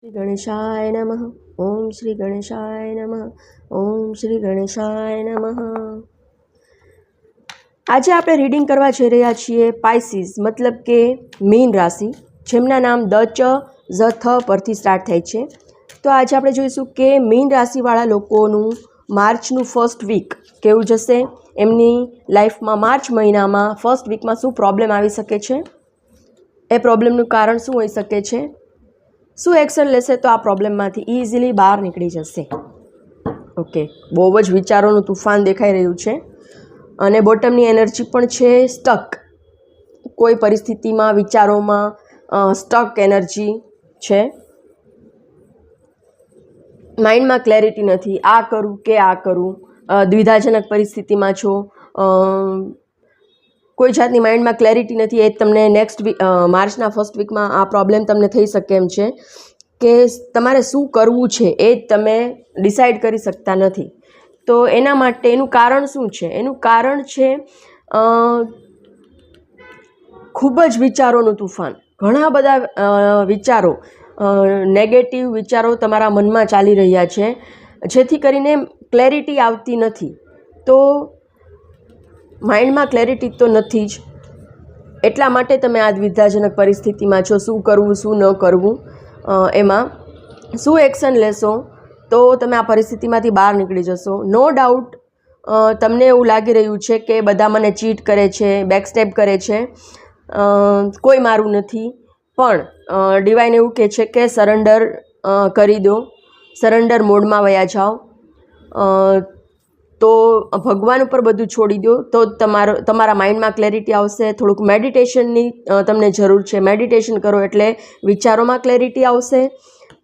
શ્રી ગણેશાય નમઃ. ઓમ શ્રી ગણેશાય નમઃ. ઓમ શ્રી ગણેશાય નમઃ. આજે આપણે રીડિંગ કરવા જઈ રહ્યા છીએ પાઇસીસ, મતલબ કે મીન રાશિ, જેમના નામ દ ચ ઝ થ પરથી સ્ટાર્ટ થાય છે. તો આજે આપણે જોઈશું કે મીન રાશિવાળા લોકોનું માર્ચનું ફર્સ્ટ વીક કેવું જશે, એમની લાઈફમાં માર્ચ મહિનામાં ફર્સ્ટ વીકમાં શું પ્રોબ્લેમ આવી શકે છે, એ પ્રોબ્લેમનું કારણ શું હોઈ શકે છે, શું એક્શન લેશે તો આ પ્રોબ્લેમમાંથી ઇઝીલી બહાર નીકળી જશે. ઓકે, બહુ જ વિચારોનું તુફાન દેખાઈ રહ્યું છે અને બોટમની એનર્જી પણ છે સ્ટક. કોઈ પરિસ્થિતિમાં વિચારોમાં સ્ટક એનર્જી છે. માઇન્ડમાં ક્લેરિટી નથી, આ કરું કે આ કરું. દ્વિધાજનક પરિસ્થિતિમાં છો, કોઈ જાતની માઇન્ડમાં ક્લેરિટી નથી. એ તમને નેક્સ્ટ માર્ચના ફર્સ્ટ વીકમાં આ પ્રોબ્લેમ તમને થઈ શકે એમ છે કે તમારે શું કરવું છે એ તમે ડિસાઈડ કરી શકતા નથી. તો એના માટે એનું કારણ શું છે? એનું કારણ છે ખૂબ જ વિચારોનું તુફાન. ઘણા બધા વિચારો, નેગેટિવ વિચારો તમારા મનમાં ચાલી રહ્યા છે, જેથી કરીને ક્લેરિટી આવતી નથી. તો માઇન્ડમાં ક્લેરિટી તો નથી જ, એટલા માટે તમે આ દ્વિધાજનક પરિસ્થિતિમાં છો. શું કરવું, શું ન કરવું, એમાં શું એક્શન લેશો તો તમે આ પરિસ્થિતિમાંથી બહાર નીકળી જશો. નો ડાઉટ તમને એવું લાગી રહ્યું છે કે બધા મને ચીટ કરે છે, બેકસ્ટેપ કરે છે, કોઈ મારું નથી. પણ ડિવાઇન એવું કહે છે કે સરેન્ડર કરી દો, સરેન્ડર મોડમાં વયા જાઓ. તો ભગવાન ઉપર બધું છોડી દો તો તમારા માઇન્ડમાં ક્લેરિટી આવશે. થોડુંક મેડિટેશનની તમને જરૂર છે. મેડિટેશન કરો એટલે વિચારોમાં ક્લેરિટી આવશે.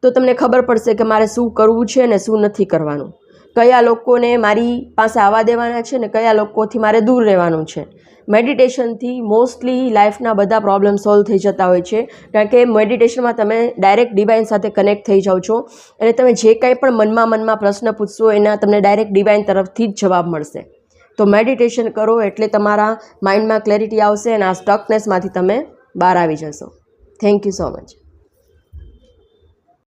તો તમને ખબર પડશે કે મારે શું કરવું છે ને શું નથી કરવાનું, કયા લોકોને મારી પાસે આવવા દેવાના છે ને કયા લોકોથી મારે દૂર રહેવાનું છે. મેડિટેશનથી મોસ્ટલી લાઈફના બધા પ્રોબ્લેમ સોલ્વ થઈ જતા હોય છે, કારણ કે મેડિટેશનમાં તમે ડાયરેક્ટ ડિવાઇન સાથે કનેક્ટ થઈ જાઓ છો અને તમે જે કાંઈ પણ મનમાં પ્રશ્ન પૂછશો એના તમને ડાયરેક્ટ ડિવાઇન તરફથી જ જવાબ મળશે. તો મેડિટેશન કરો એટલે તમારા માઇન્ડમાં ક્લેરિટી આવશે અને આ સ્ટકનેસમાંથી તમે બહાર આવી જશો. Thank you so much.